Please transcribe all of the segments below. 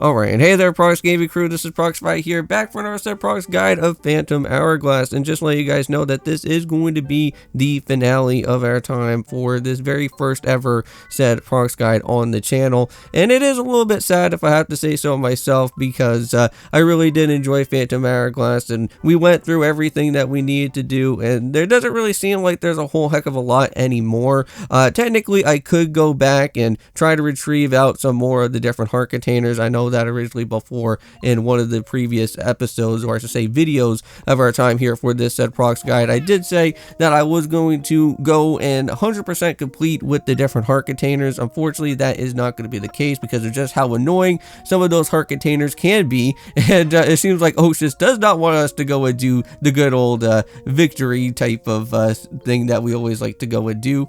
Alright, and hey there, Prox Gaming Crew, this is Proxify here, back for another set Prox guide of Phantom Hourglass, and just to let you guys know that this is going to be the finale of our time for this very first ever set Prox guide on the channel, and it is a little bit sad if I have to say so myself, because I really did enjoy Phantom Hourglass, and we went through everything that we needed to do, and there doesn't really seem like there's a whole heck of a lot anymore. Technically, I could go back and try to retrieve out some more of the different heart containers. I know that originally before in one of the previous episodes, or I should say videos of our time here for this said Prox guide, I did say that I was going to go and 100% complete with the different heart containers. Unfortunately, that is not going to be the case because of just how annoying some of those heart containers can be, and it seems like Oshus does not want us to go and do the good old victory type of thing that we always like to go and do.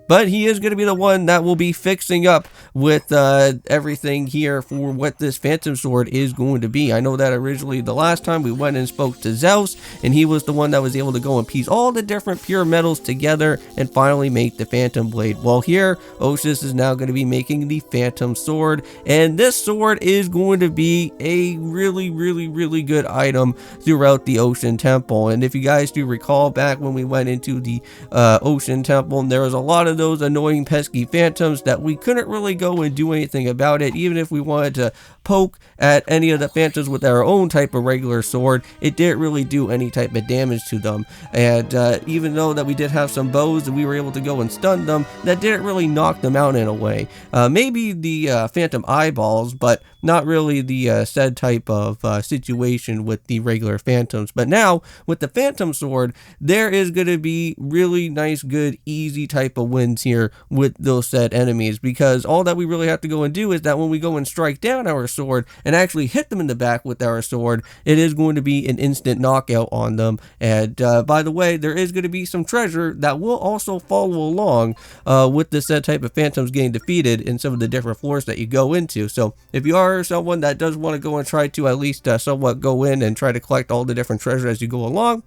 But he is going to be the one that will be fixing up with everything here for what this Phantom Sword is going to be. I know that originally the last time we went and spoke to Zeus, and he was the one that was able to go and piece all the different pure metals together and finally make the Phantom Blade. Well, here, Oshus is now going to be making the Phantom Sword, and this sword is going to be a really good item throughout the Ocean Temple. And if you guys do recall back when we went into the Ocean Temple, there was a lot of those annoying pesky phantoms that we couldn't really go and do anything about it. Even if we wanted to poke at any of the phantoms with our own type of regular sword, it didn't really do any type of damage to them. And even though that we did have some bows and we were able to go and stun them, that didn't really knock them out in a way. Maybe the phantom eyeballs, but not really the said type of situation with the regular phantoms. But now with the Phantom Sword, there is going to be really nice, good, easy type of wins here with those said enemies, because all that we really have to go and do is that when we go and strike down our sword and actually hit them in the back with our sword, it is going to be an instant knockout on them. And by the way, there is going to be some treasure that will also follow along with the said type of phantoms getting defeated in some of the different floors that you go into. So if you are someone that does want to go and try to at least somewhat go in and try to collect all the different treasure as you go along,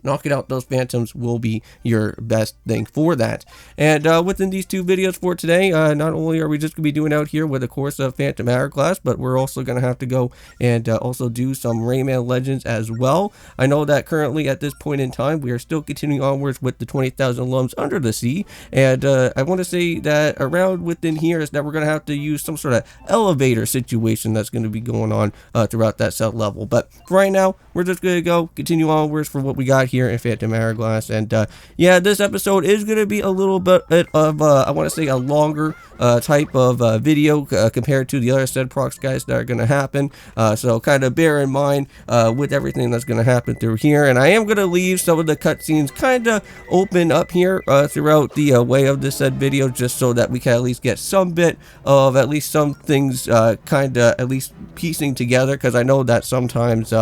knocking out those phantoms will be your best thing for that. And within these two videos for today, not only are we just going to be doing out here with a course of Phantom Hourglass, but we're also going to have to go and also do some Rayman Legends as well. I know that currently at this point in time, we are still continuing onwards with the 20,000 Lums Under the Sea, and I want to say that around within here is that we're going to have to use some sort of elevator situation that's going to be going on throughout that set level. But for right now, we're just going to go continue onwards for what we got here in Phantom Hourglass. And yeah, this episode is going to be a little bit of I want to say a longer type of video compared to the other said Prox guys that are going to happen, so kind of bear in mind with everything that's going to happen through here. And I am going to leave some of the cutscenes kind of open up here throughout the way of this said video, just so that we can at least get some bit of at least some things kind of at least piecing together, because I know that sometimes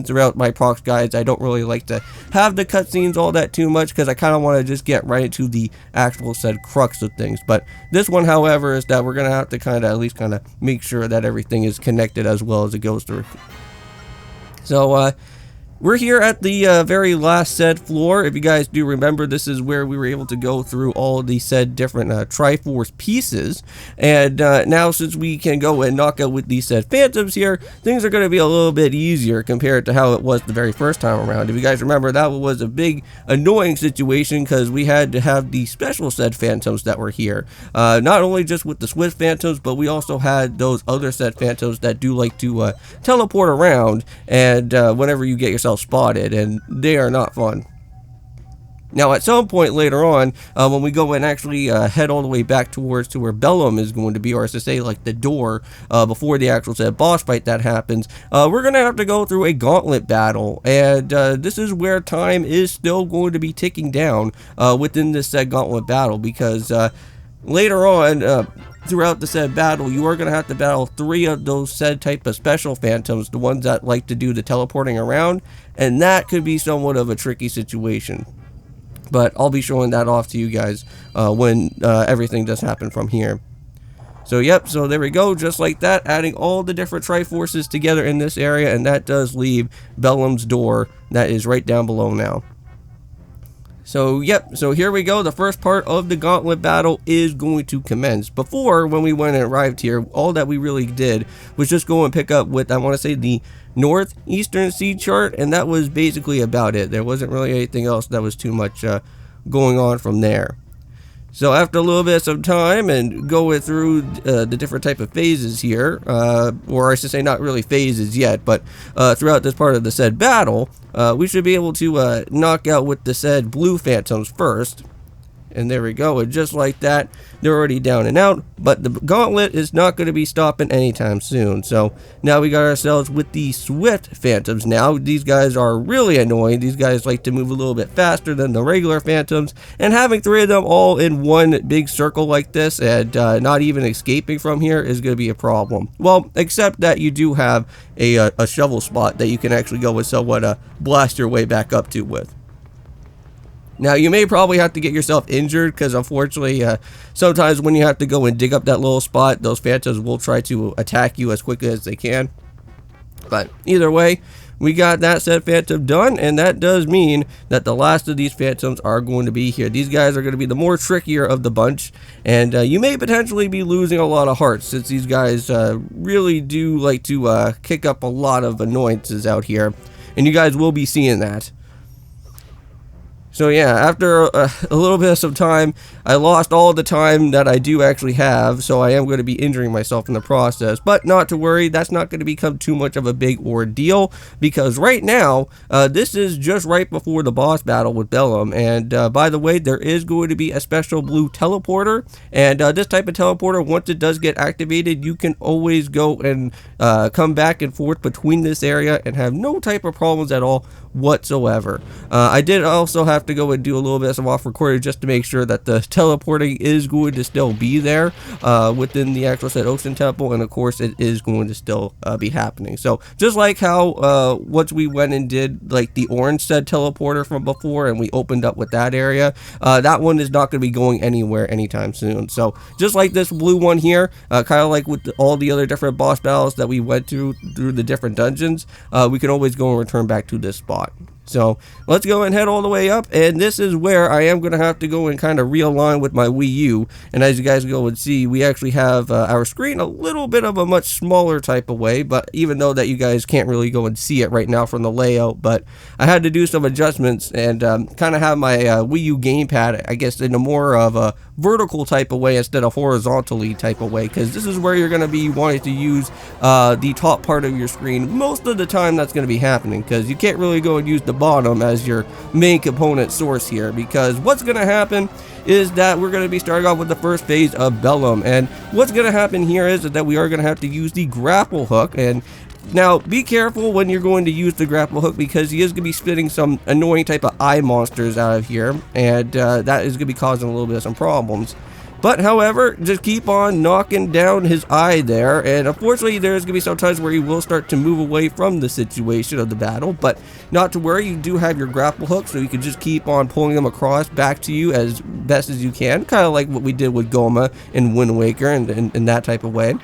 throughout my Prox guides, I don't really like to have the cutscenes all that too much, because I kind of want to just get right into the actual said crux of things. But this one, however, is that we're going to have to kind of at least kind of make sure that everything is connected as well as it goes through. So, we're here at the very last said floor. If you guys do remember, this is where we were able to go through all of the said different Triforce pieces. And now, since we can go and knock out with these said phantoms here, things are going to be a little bit easier compared to how it was the very first time around. If you guys remember, that was a big annoying situation, because we had to have the special said phantoms that were here. Not only just with the Swift phantoms, but we also had those other said phantoms that do like to teleport around, and whenever you get yourself spotted, and they are not fun. Now, at some point later on, when we go and actually head all the way back towards to where Bellum is going to be, or as to say, like the door before the actual said boss fight that happens, we're going to have to go through a gauntlet battle, and this is where time is still going to be ticking down within this said gauntlet battle, because later on, throughout the said battle, you are going to have to battle 3 of those said type of special phantoms, the ones that like to do the teleporting around, and that could be somewhat of a tricky situation. But I'll be showing that off to you guys when everything does happen from here. So yep, so there we go, just like that, adding all the different Triforces together in this area, and that does leave Bellum's door that is right down below now. So yep, so here we go. The first part of the gauntlet battle is going to commence. Before, when we went and arrived here, all that we really did was just go and pick up with, I want to say, the northeastern sea chart, and that was basically about it. There wasn't really anything else that was too much going on from there. So after a little bit of some time and going through the different type of phases here, or I should say not really phases yet, but throughout this part of the said battle, we should be able to knock out with the said blue phantoms first. And there we go, and just like that, they're already down and out, but the gauntlet is not going to be stopping anytime soon. So now we got ourselves with the swift phantoms. Now these guys are really annoying. These guys like to move a little bit faster than the regular phantoms, and having 3 of them all in one big circle like this and not even escaping from here is going to be a problem. Well, except that you do have a shovel spot that you can actually go and somewhat blast your way back up to with. Now, you may probably have to get yourself injured because, unfortunately, sometimes when you have to go and dig up that little spot, those phantoms will try to attack you as quickly as they can. But either way, we got that said phantom done, and that does mean that the last of these phantoms are going to be here. These guys are going to be the more trickier of the bunch, and you may potentially be losing a lot of hearts since these guys really do like to kick up a lot of annoyances out here, and you guys will be seeing that. So yeah, after a little bit of some time, I lost all the time that I do actually have, so I am going to be injuring myself in the process. But not to worry, that's not going to become too much of a big ordeal, because right now, this is just right before the boss battle with Bellum. And by the way, there is going to be a special blue teleporter, and this type of teleporter, once it does get activated, you can always go and come back and forth between this area and have no type of problems at all whatsoever. I did also have to go and do a little bit of off recording just to make sure that the teleporting is going to still be there within the actual said Ocean Temple, and of course it is going to still be happening. So just like how once we went and did like the orange said teleporter from before and we opened up with that area, that one is not going to be going anywhere anytime soon. So just like this blue one here, kind of like with all the other different boss battles that we went through the different dungeons, we can always go and return back to this spot. So let's go and head all the way up, and this is where I am going to have to go and kind of realign with my Wii U. And as you guys go and see, we actually have our screen a little bit of a much smaller type of way, but even though that you guys can't really go and see it right now from the layout, but I had to do some adjustments and kind of have my Wii U gamepad, I guess, in a more of a vertical type of way instead of horizontally type of way, because this is where you're going to be wanting to use the top part of your screen most of the time. That's going to be happening because you can't really go and use the bottom as your main component source here, because what's going to happen is that we're going to be starting off with the first phase of Bellum, and what's going to happen here is that we are going to have to use the grapple hook. And now be careful when you're going to use the grapple hook, because he is going to be spitting some annoying type of eye monsters out of here, and that is going to be causing a little bit of some problems. But however, just keep on knocking down his eye there, and unfortunately there's going to be some times where he will start to move away from the situation of the battle, but not to worry, you do have your grapple hook, so you can just keep on pulling them across back to you as best as you can, kind of like what we did with Goma in Wind Waker and that type of way.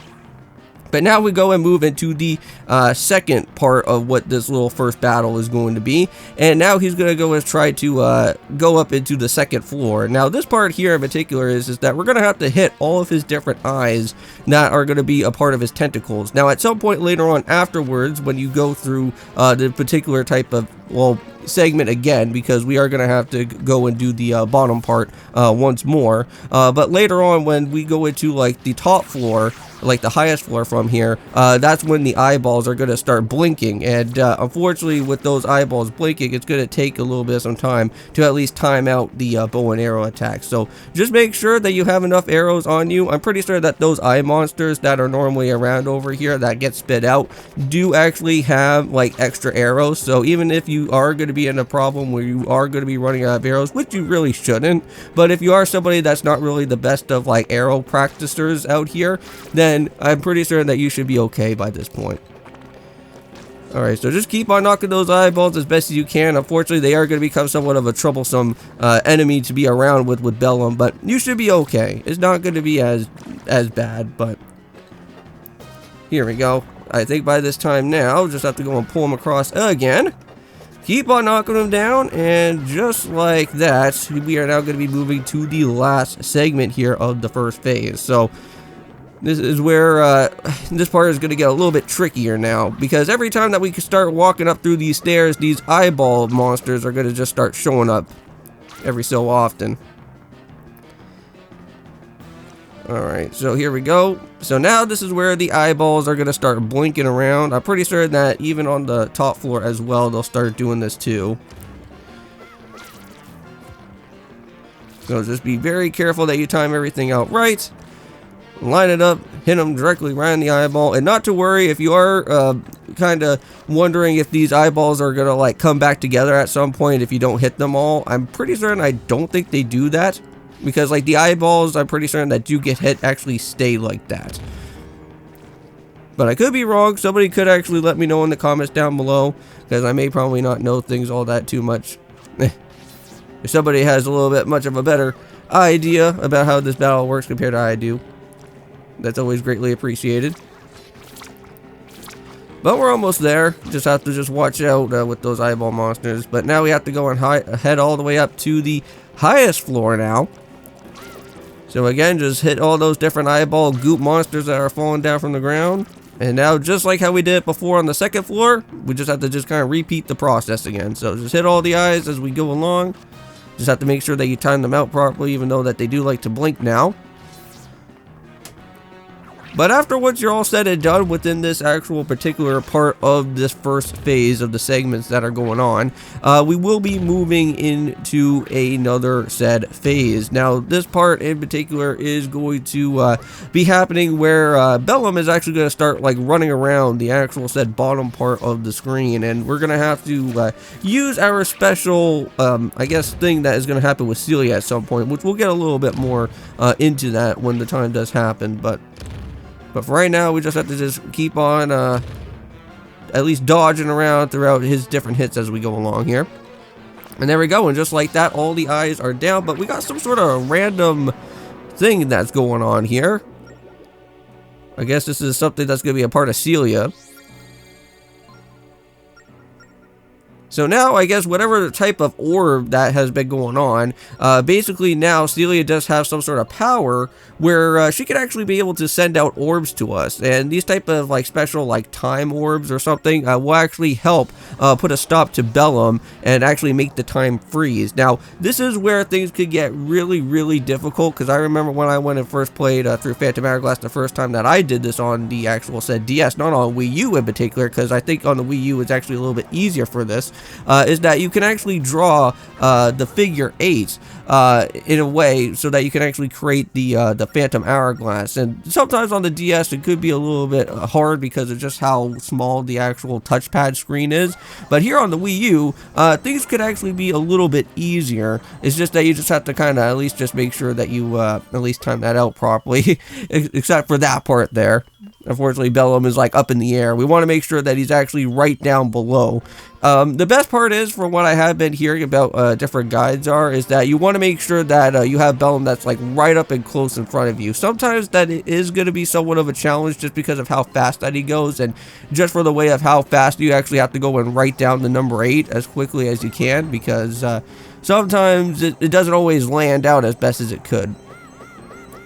But now we go and move into the second part of what this little first battle is going to be. And now he's going to go and try to go up into the second floor. Now this part here in particular is that we're going to have to hit all of his different eyes that are going to be a part of his tentacles. Now at some point later on afterwards, when you go through the particular type of, well, segment again, because we are going to have to go and do the bottom part once more, but later on when we go into like the top floor, like the highest floor from here, that's when the eyeballs are going to start blinking, and unfortunately with those eyeballs blinking, it's going to take a little bit of some time to at least time out the bow and arrow attacks. So just make sure that you have enough arrows on you. I'm pretty sure that those eye monsters that are normally around over here that get spit out do actually have like extra arrows, so even if you are going to be in a problem where you are going to be running out of arrows, which you really shouldn't, but if you are somebody that's not really the best of like arrow practicers out here, then I'm pretty sure that you should be okay by this point. Alright, so just keep on knocking those eyeballs as best as you can. Unfortunately, they are going to become somewhat of a troublesome enemy to be around with Bellum, but you should be okay. It's not going to be as bad, but here we go. I think by this time now, just have to go and pull him across again. keep on knocking them down, and just like that, we are now going to be moving to the last segment here of the first phase. So this is where this part is going to get a little bit trickier now, because every time that we start walking up through these stairs, these eyeball monsters are going to just start showing up every so often. Alright, so here we go. So now this is where the eyeballs are going to start blinking around. I'm pretty sure that even on the top floor as well, they'll start doing this too. So just be very careful that you time everything out right. Line it up, hit them directly right in the eyeball, and not to worry if you are kind of wondering if these eyeballs are gonna like come back together at some point if you don't hit them all. I'm pretty certain I don't think they do that, because like the eyeballs, I'm pretty certain that do get hit actually stay like that. But I could be wrong. Somebody could actually let me know in the comments down below, because I may probably not know things all that too much. If somebody has a little bit much of a better idea about how this battle works compared to I do, that's always greatly appreciated. But we're almost there. Just have to just watch out with those eyeball monsters. But now we have to go and head all the way up to the highest floor now. So again, just hit all those different eyeball goop monsters that are falling down from the ground. And now, just like how we did it before on the second floor, we just have to just kind of repeat the process again. So just hit all the eyes as we go along. Just have to make sure that you time them out properly, even though that they do like to blink now. But after once you're all said and done within this actual particular part of this first phase of the segments that are going on, we will be moving into another said phase. Now, this part in particular is going to be happening where Bellum is actually going to start like running around the actual said bottom part of the screen, and we're going to have to use our special, I guess, thing that is going to happen with Celia at some point, which we'll get a little bit more into that when the time does happen. But for right now, we just have to just keep on at least dodging around throughout his different hits as we go along here. And there we go, and just like that, all the eyes are down, but we got some sort of random thing that's going on here. I guess this is something that's going to be a part of Celia. So now, I guess, whatever type of orb that has been going on, basically now Celia does have some sort of power where she can actually be able to send out orbs to us. And these type of, like, special, like, time orbs or something will actually help put a stop to Bellum and actually make the time freeze. Now, this is where things could get really, really difficult, because I remember when I went and first played through Phantom Hourglass the first time that I did this on the actual said DS, not on Wii U in particular, because I think on the Wii U it's actually a little bit easier for this. Is that you can actually draw the figure 8 in a way so that you can actually create the Phantom Hourglass. And sometimes on the DS it could be a little bit hard because of just how small the actual touchpad screen is. But here on the Wii U, things could actually be a little bit easier. It's just that you just have to kind of at least just make sure that you at least time that out properly, except for that part there. Unfortunately, Bellum is like up in the air. We want to make sure that he's actually right down below. The best part is, from what I have been hearing about different guides is that you want to make sure that you have Bellum that's like right up and close in front of you. Sometimes that is going to be somewhat of a challenge just because of how fast that he goes, and just for the way of how fast you actually have to go and write down the number 8 as quickly as you can, because sometimes it doesn't always land out as best as it could.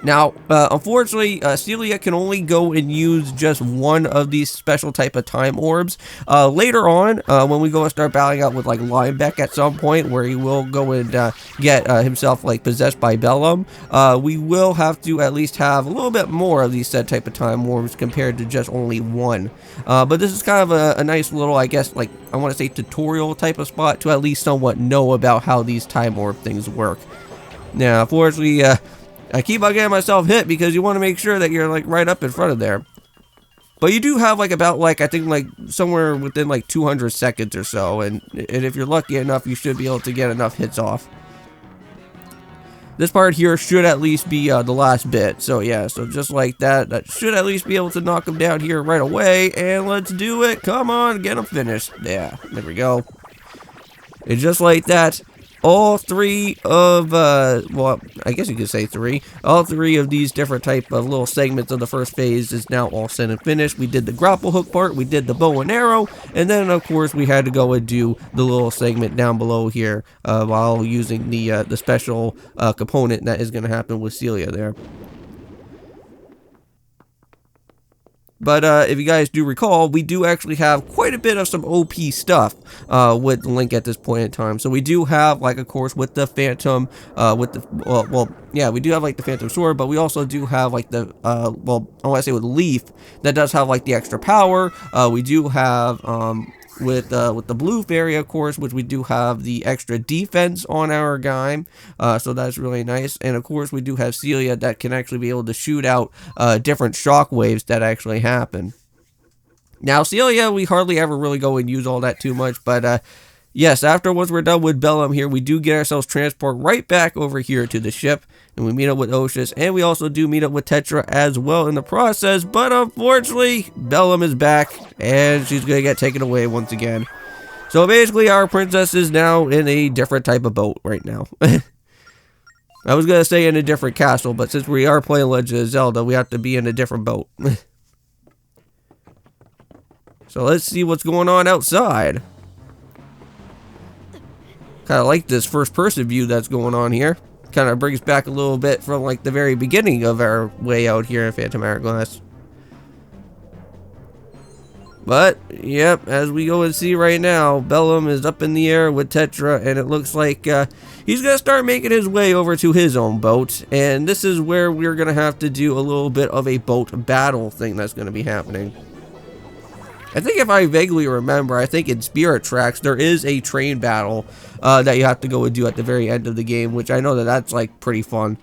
Now, unfortunately, Celia can only go and use just one of these special type of time orbs. Later on, when we go and start battling out with like Linebeck at some point, where he will go and get himself like possessed by Bellum, we will have to at least have a little bit more of these said type of time orbs compared to just only one. But this is kind of a nice little, I guess, like I want to say tutorial type of spot to at least somewhat know about how these time orb things work. Now, unfortunately, I keep on getting myself hit because you want to make sure that you're like right up in front of there. But you do have like about like, I think like somewhere within like 200 seconds or so. And if you're lucky enough, you should be able to get enough hits off. This part here should at least be the last bit. So yeah, so just like that, that should at least be able to knock him down here right away. And let's do it. Come on, get him finished. Yeah, there we go. And just like that, all three of, well, I guess you could say three. All three of these different type of little segments of the first phase is now all set and finished. We did the grapple hook part, we did the bow and arrow, and then of course we had to go and do the little segment down below here while using the special component that is going to happen with Celia there. But if you guys do recall, we do actually have quite a bit of some OP stuff with Link at this point in time. So we do have, like, of course, with the Phantom, with the, well, yeah, we do have, like, the Phantom Sword, but we also do have, like, the, well, I want to say with Leaf, that does have, like, the extra power. We do have, with the blue fairy, of course, which we do have the extra defense on our guy, so that's really nice. And of course we do have Celia that can actually be able to shoot out different shock waves that actually happen. Now Celia, we hardly ever really go and use all that too much, but yes, after once we're done with Bellum here, we do get ourselves transport right back over here to the ship, and we meet up with Oshus, and we also do meet up with Tetra as well in the process, but unfortunately, Bellum is back, and she's going to get taken away once again. So basically, our princess is now in a different type of boat right now. I was going to say in a different castle, but since we are playing Legend of Zelda, we have to be in a different boat. So let's see what's going on outside. Kind of like this first person view that's going on here. Kind of brings back a little bit from like the very beginning of our way out here in Phantom Hourglass. But, yep, as we go and see right now, Bellum is up in the air with Tetra, and it looks like he's going to start making his way over to his own boat. And this is where we're going to have to do a little bit of a boat battle thing that's going to be happening. I think if I vaguely remember, I think in Spirit Tracks, there is a train battle that you have to go and do at the very end of the game, which I know that that's like pretty fun,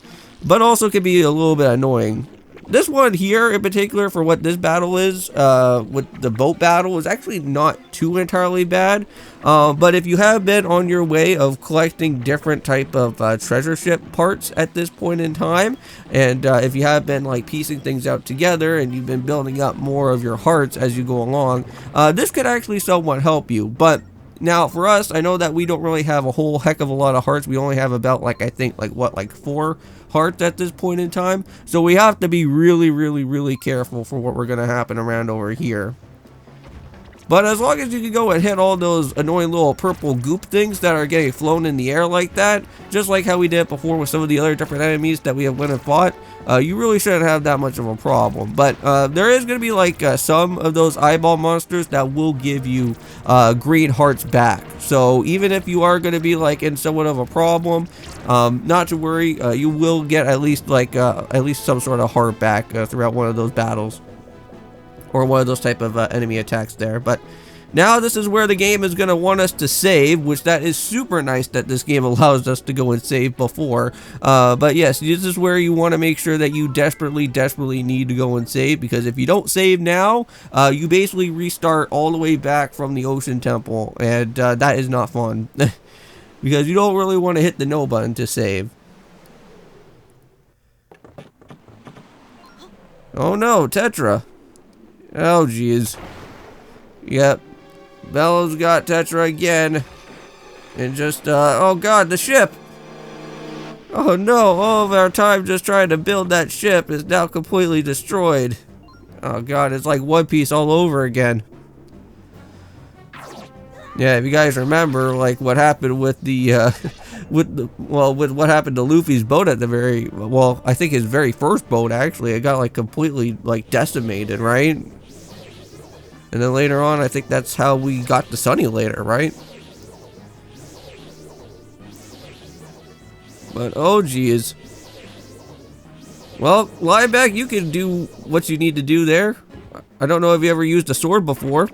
but also can be a little bit annoying. This one here in particular, for what this battle is, with the boat battle, is actually not too entirely bad. But if you have been on your way of collecting different type of treasure ship parts at this point in time, and if you have been like piecing things out together and you've been building up more of your hearts as you go along, this could actually somewhat help you. But now for us, I know that we don't really have a whole heck of a lot of hearts. We only have about like, I think like what, like 4 hearts at this point in time. So we have to be really careful for what we're going to happen around over here. But as long as you can go and hit all those annoying little purple goop things that are getting flown in the air like that, just like how we did before with some of the other different enemies that we have went and fought, you really shouldn't have that much of a problem. But there is going to be like some of those eyeball monsters that will give you green hearts back. So even if you are going to be like in somewhat of a problem, not to worry, you will get at least like at least some sort of heart back throughout one of those battles, or one of those type of enemy attacks there. But now this is where the game is going to want us to save, which that is super nice that this game allows us to go and save before. But yes, this is where you want to make sure that you desperately need to go and save, because if you don't save now, you basically restart all the way back from the Ocean Temple, and that is not fun. Because you don't really want to hit the no button to save. Oh no, Tetra. Oh, jeez. Yep. Bellum's got Tetra again. And just, oh god, the ship! Oh no, all of our time just trying to build that ship is now completely destroyed. Oh god, it's like One Piece all over again. Yeah, if you guys remember, like, what happened with the, with what happened to Luffy's boat at the very, well, I think his very first boat, actually, it got, like, completely, like, decimated, right? And then later on, I think that's how we got to Sunny later, right? But, oh geez. Well, Lineback, you can do what you need to do there. I don't know if you ever used a sword before.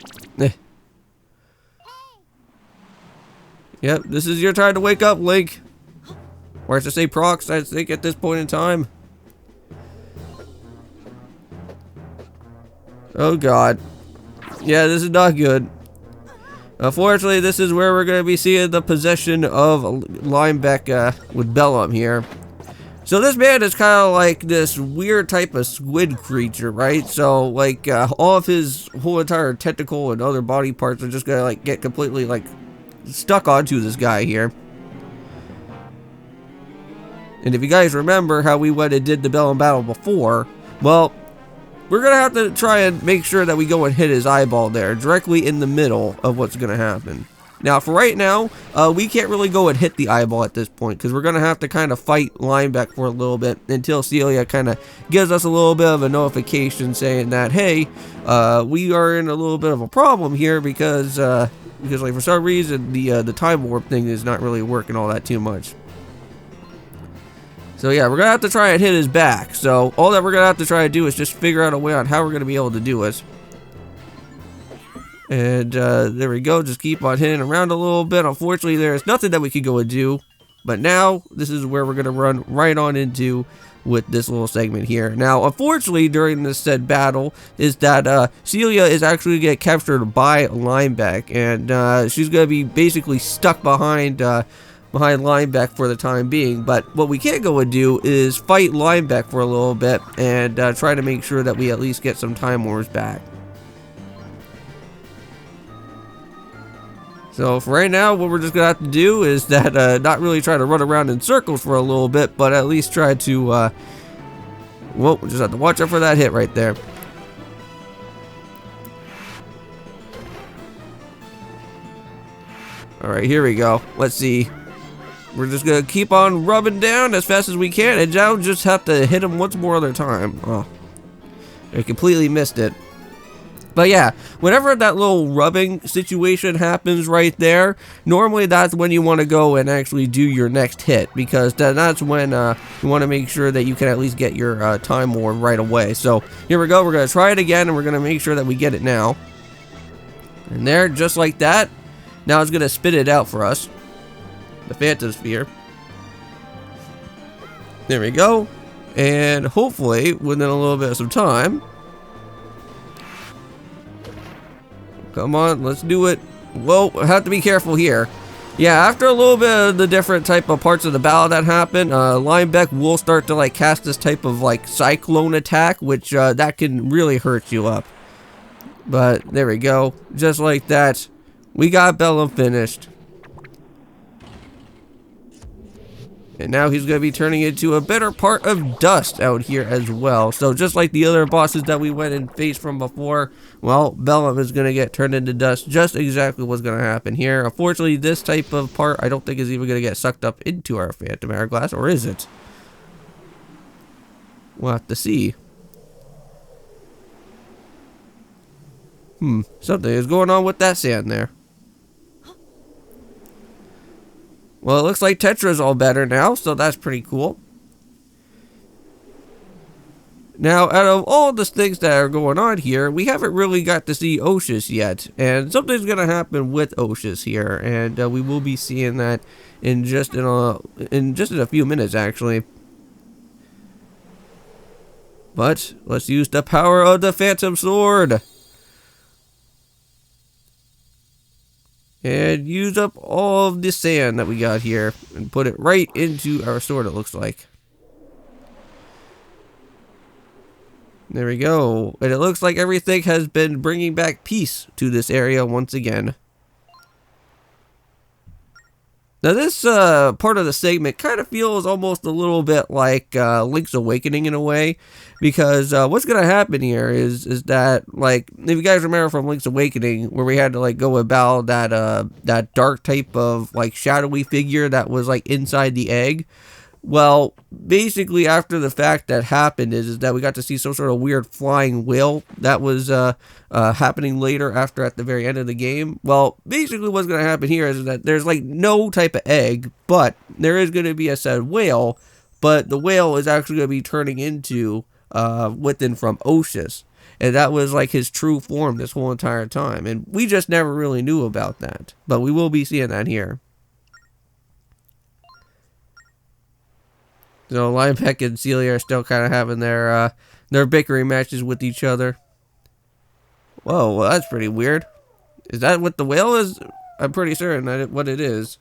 Yep, this is your time to wake up, Link. Or I should say Prox, I think, at this point in time. Oh god. Yeah, this is not good. Unfortunately, this is where we're going to be seeing the possession of Lineback with Bellum here. So this man is kind of like this weird type of squid creature, right? So like all of his whole entire tentacle and other body parts are just going to like get completely like stuck onto this guy here. And if you guys remember how we went and did the Bellum battle before, well, we're going to have to try and make sure that we go and hit his eyeball there, directly in the middle of what's going to happen. Now, for right now, we can't really go and hit the eyeball at this point, because we're going to have to kind of fight Lineback for a little bit until Celia kind of gives us a little bit of a notification saying that, hey, we are in a little bit of a problem here because like, for some reason, the time warp thing is not really working all that too much. So yeah, we're going to have to try and hit his back. So all that we're going to have to try to do is just figure out a way on how we're going to be able to do it. And there we go, just keep on hitting around a little bit. Unfortunately, there's nothing that we could go and do. But now, this is where we're going to run right on into with this little segment here. Now, unfortunately, during this said battle, is that Celia is actually going to get captured by Lineback. And she's going to be basically stuck behind Lineback for the time being. But what we can go and do is fight Lineback for a little bit and try to make sure that we at least get some Time Wars back. So for right now, what we're just gonna have to do is that not really try to run around in circles for a little bit, but at least try to well, we just have to watch out for that hit right there. Alright, here we go. Let's see. We're just gonna keep on rubbing down as fast as we can, and now just have to hit him once more other time. Oh, I completely missed it. But yeah, whenever that little rubbing situation happens right there, normally that's when you want to go and actually do your next hit, because that's when you want to make sure that you can at least get your Time War right away. So here we go, we're going to try it again, and we're going to make sure that we get it now. And there, just like that. Now it's going to spit it out for us. The Phantom Sphere. There we go. And hopefully, within a little bit of some time... Come on, let's do it. Whoa, I have to be careful here. Yeah, after a little bit of the different type of parts of the battle that happen, Lineback will start to like cast this type of like cyclone attack, which that can really hurt you up. But there we go, just like that, we got Bellum finished. And now he's going to be turning into a better part of dust out here as well. So just like the other bosses that we went and faced from before, well, Bellum is going to get turned into dust. Just exactly what's going to happen here. Unfortunately, this type of part I don't think is even going to get sucked up into our Phantom Hourglass, or is it? We'll have to see. Something is going on with that sand there. Well, it looks like Tetra's all better now, so that's pretty cool. Now, out of all the things that are going on here, we haven't really got to see Oshus yet. And something's going to happen with Oshus here, and we will be seeing that in just in a few minutes, actually. But let's use the power of the Phantom Sword. And use up all of the sand that we got here and put it right into our sword, it looks like. There we go. And it looks like everything has been bringing back peace to this area once again. Now this part of the segment kind of feels almost a little bit like Link's Awakening in a way, because what's going to happen here is that, like, if you guys remember from Link's Awakening, where we had to like go about that dark type of like shadowy figure that was like inside the egg. Well, basically after the fact that happened is that we got to see some sort of weird flying whale that was happening later after at the very end of the game. Well, basically what's going to happen here is that there's like no type of egg, but there is going to be a said whale, but the whale is actually going to be turning into within from Oshus. And that was like his true form this whole entire time. And we just never really knew about that. But we will be seeing that here. So Lineback and Celia are still kind of having their bickering matches with each other. Whoa, well, that's pretty weird. Is that what the whale is? I'm pretty certain that what it is.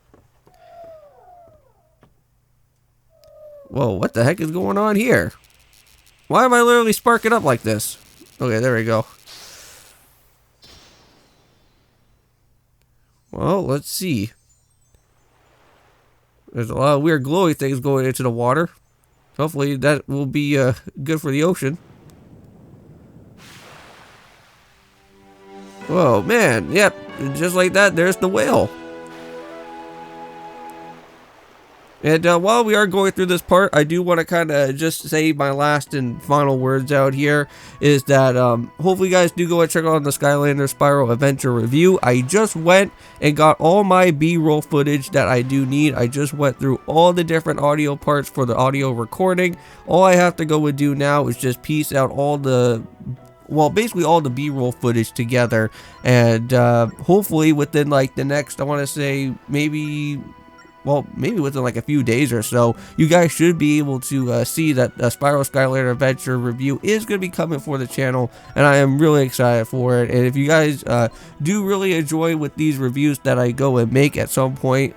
Whoa, what the heck is going on here? Why am I literally sparking up like this? Okay, there we go. Well, let's see. There's a lot of weird glowy things going into the water. Hopefully that will be good for the ocean. Whoa, man. Yep, just like that, there's the whale. And while we are going through this part, I do want to kind of just say my last and final words out here is that hopefully you guys do go and check out the Skylander Spiral Adventure review. I just went and got all my B-roll footage that I do need. I just went through all the different audio parts for the audio recording. All I have to go and do now is just piece out all the, well, basically all the B-roll footage together. And hopefully within like the next, I want to say maybe within like a few days or so, you guys should be able to see that Spiral Skylander Adventure review is going to be coming for the channel, and I am really excited for it. And if you guys do really enjoy with these reviews that I go and make at some point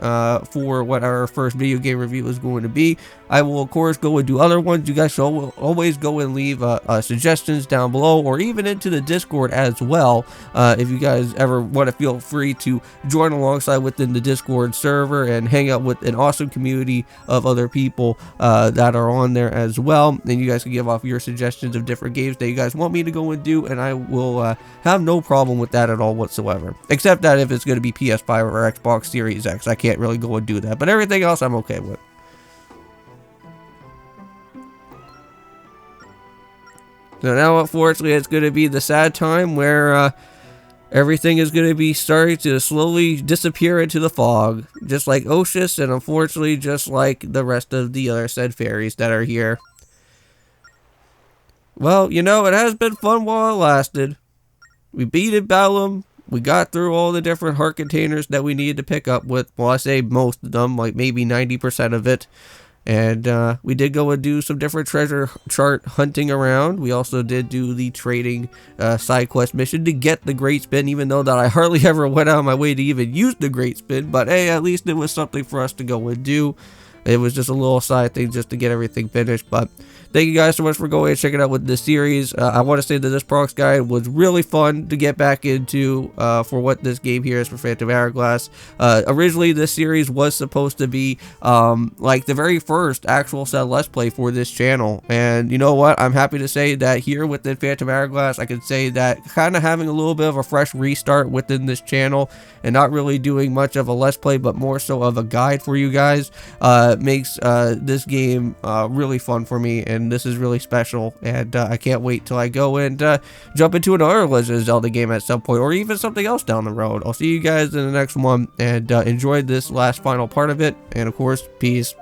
for what our first video game review is going to be, I will of course go and do other ones. You guys should always go and leave suggestions down below, or even into the Discord as well. If you guys ever want to, feel free to join alongside within the Discord server and hang out with an awesome community of other people that are on there as well. And you guys can give off your suggestions of different games that you guys want me to go and do, and I will have no problem with that at all whatsoever. Except that if it's going to be PS5 or Xbox Series X, I can't really go and do that. But everything else I'm okay with. So now, unfortunately, it's going to be the sad time where everything is going to be starting to slowly disappear into the fog, just like Oshus, and unfortunately, just like the rest of the other said fairies that are here. Well, you know, it has been fun while it lasted. We beat it, Bellum. We got through all the different heart containers that we needed to pick up with. Well, I say most of them, like maybe 90% of it. And we did go and do some different treasure chart hunting around. We also did do the trading side quest mission to get the Great Spin, even though that I hardly ever went out of my way to even use the Great Spin. But hey, at least it was something for us to go and do. It was just a little side thing just to get everything finished. But thank you guys so much for going and checking out with this series. I want to say that this Prox guide was really fun to get back into for what this game here is for Phantom Hourglass. Originally, this series was supposed to be like the very first actual set Let's Play for this channel. And you know what? I'm happy to say that here within Phantom Hourglass, I can say that kind of having a little bit of a fresh restart within this channel and not really doing much of a Let's Play, but more so of a guide for you guys, makes this game really fun for me, and this is really special, and I can't wait till I go and jump into another Legend of Zelda game at some point, or even something else down the road. I'll see you guys in the next one, and enjoy this last final part of it, and of course, peace.